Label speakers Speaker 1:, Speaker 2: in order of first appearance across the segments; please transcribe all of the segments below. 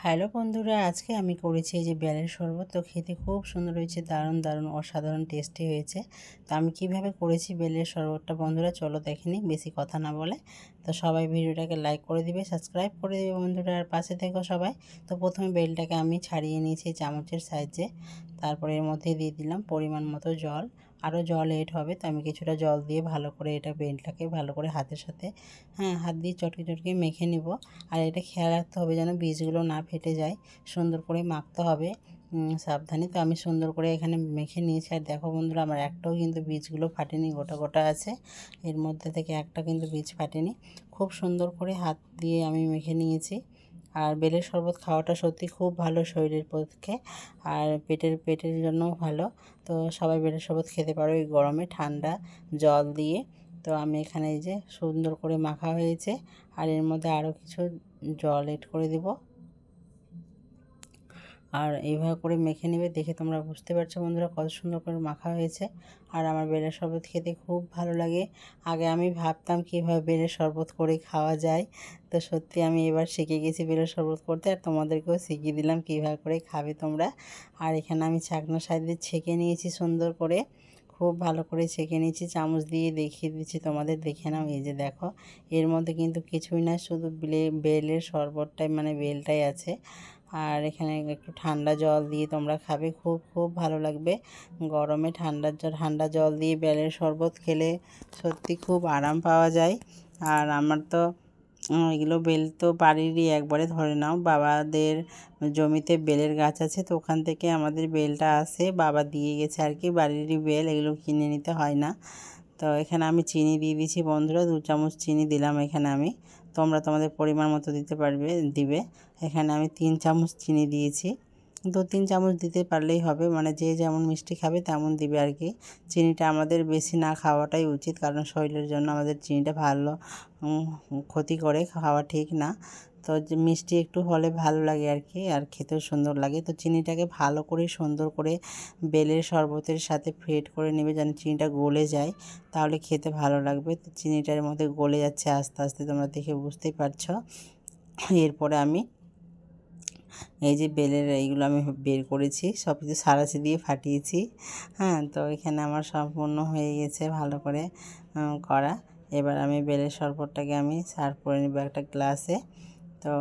Speaker 1: Hello বন্ধুরা, আজকে আমি করেছি এই যে বেলের শরবত। তো খেতে খুব সুন্দর হয়েছে, দারুণ দারুণ অসাধারণ টেস্টি হয়েছে। তো আমি কিভাবে করেছি বেলের শরবতটা বন্ধুরা চলো দেখে নিই বেশি কথা না বলে। তো সবাই ভিডিওটাকে লাইক করে দিবে, সাবস্ক্রাইব করে দিবে বন্ধুরা, আর পাশে থেকো সবাই। তো প্রথমে বেলটাকে আমি ছাড়িয়ে নিয়েছি চামচের সাহায্যে। তারপরে এর মধ্যে দিয়ে দিলাম পরিমাণ মতো জল। আরও জল এড হবে, তো আমি কিছুটা জল দিয়ে ভালো করে এটা বেলটাকে ভালো করে হাতের সাথে হাত দিয়ে চটকে চটকে মেখে নিব। আর এটা খেয়াল রাখতে হবে যেন বীজগুলো না ফেটে যায়, সুন্দর করে মাখতে হবে সাবধানে। তো আমি সুন্দর করে এখানে মেখে নিয়েছি। আর দেখো বন্ধুরা, আমার একটাও কিন্তু বীজগুলো ফাটেনি, গোটা গোটা আছে। এর মধ্যে থেকে একটা কিন্তু বীজ ফাটেনি। খুব সুন্দর করে হাত দিয়ে আমি মেখে নিয়েছি। আর বেলের শরবত খাওয়াটা সত্যি খুব ভালো শরীরের পক্ষে, আর পেটের জন্যও ভালো। তো সবাই বেলের শরবত খেতে পারো এই গরমে ঠান্ডা জল দিয়ে। তো আমি এখানে এই যে সুন্দর করে মাখা হয়েছে, আর এর মধ্যে আরও কিছু জল এড করে দেব। আর এইভাবে করে মেখে নেবে, দেখে তোমরা বুঝতে পারছো বন্ধুরা কত সুন্দর করে মাখা হয়েছে। আর আমার বেলের শরবত খেতে খুব ভালো লাগে। আগে আমি ভাবতাম কীভাবে বেলের শরবত করে খাওয়া যায়, তো সত্যি আমি এবার শিখে গেছি বেলের শরবত করতে, আর তোমাদেরকেও শিখিয়ে দিলাম কীভাবে করে খাবে তোমরা। আর এখানে আমি ছাঁকনার সাহায্যে ছেঁকে নিয়েছি সুন্দর করে, খুব ভালো করে ছেঁকে নিয়েছি। চামচ দিয়ে দেখিয়ে দিচ্ছি তোমাদের, দেখে নাও। এই যে দেখো, এর মধ্যে কিন্তু কিছুই না, শুধু বেলের শরবতটাই মানে বেলটাই আছে। আর এখানে একটু ঠান্ডা জল দিয়ে তোমরা খাবে, খুব খুব ভালো লাগবে। গরমে ঠান্ডা জল দিয়ে বেলের শরবত খেলে সত্যি খুব আরাম পাওয়া যায়। আর আমার তো এগুলো বেল তো বাড়িরই, একবারে ধরে নাও বাবাদের জমিতে বেলের গাছ আছে, তো ওখান থেকে আমাদের বেলটা আসে, বাবা দিয়ে গেছে আর কি, বাড়িরই বেল, এগুলো কিনে নিতে হয় না। তো এখানে আমি চিনি দিয়ে দিয়েছি বন্ধুরা, 2 চামচ চিনি দিলাম এখানে আমি। তোমরা তোমাদের পরিমাণ মতো দিবে। এখানে আমি 3 চামচ চিনি দিয়েছি। 2-3 চামচ দিতে পারলেই হবে, মানে যে যেমন মিষ্টি খাবে তেমন দিবে আর কি। চিনিটা আমাদের বেশি না খাওয়াটাই উচিত, কারণ শরীরের জন্য আমাদের চিনিটা ভালো ক্ষতি করে, খাওয়া ঠিক না। তো মিষ্টি একটু হলে ভালো লাগে আর কি, আর খেতেও সুন্দর লাগে। তো চিনিটাকে ভালো করে সুন্দর করে বেলের শরবতের সাথে ফেট করে নেবে, যেন চিনিটা গলে যায়, তাহলে খেতে ভালো লাগবে। তো চিনিটার মধ্যে গলে যাচ্ছে আস্তে আস্তে, তোমরা দেখে বুঝতেই পারছো। এরপরে আমি এই যে বেলের এইগুলো আমি বের করেছি, সব কিছু সাঁড়াশি দিয়ে ফাটিয়েছি। তো এখানে আমার সম্পূর্ণ হয়ে গেছে ভালো করে করা। এবার আমি বেলের শরবতটাকে আমি সার্ভ করে নেব একটা গ্লাসে। তো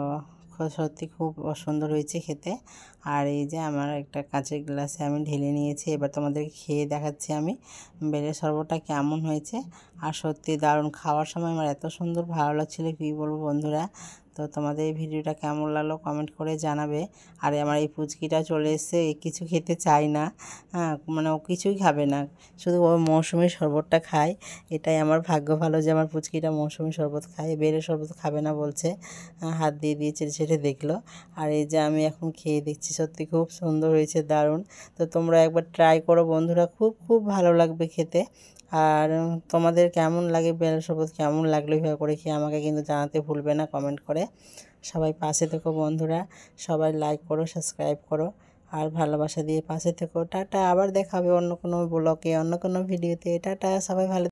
Speaker 1: সত্যি খুব সুন্দর হয়েছে খেতে। আর এই যে আমার একটা কাঁচের গ্লাসে আমি ঢেলে নিয়েছি, এবার তোমাদেরকে খেয়ে দেখাচ্ছি আমি বেলের শরবতটা কেমন হয়েছে। আর সত্যি দারুণ, খাওয়ার সময় আমার এত সুন্দর ভালো লাগছিলো কী বলবো বন্ধুরা। তো তোমাদের এই ভিডিওটা কেমন লাগলো কমেন্ট করে জানাবে। আর আমার এই পুচকিটা চলে এসছে, কিছু খেতে চায় না, মানে ও কিছুই খাবে না, শুধু ও মৌসুমি শরবতটা খায়। এটাই আমার ভাগ্য ভালো যে আমার পুচকিটা মৌসুমি শরবত খায়, বেলের শরবত খাবে না বলছে। হাত দিয়ে দিয়ে চেটে চেটে দেখলো। আর এই যে আমি এখন খেয়ে দেখছি, সত্যি খুব সুন্দর হয়েছে, দারুণ। তো তোমরা একবার ট্রাই করো বন্ধুরা, খুব খুব ভালো লাগবে খেতে। আর তোমাদের কেমন লাগে বেলের শরবত, কেমন লাগলো এভাবে করে খেয়ে আমাকে কিন্তু জানাতে ভুলবে না কমেন্ট করে। সবাই পাশে থেকো বন্ধুরা, সবাই লাইক করো, সাবস্ক্রাইব করো, আর ভালোবাসা দিয়ে পাশে থেকো। টাটা, আবার দেখা হবে অন্য কোনো ব্লগে, অন্য কোনো ভিডিওতে। টাটা, সবাই ভালো।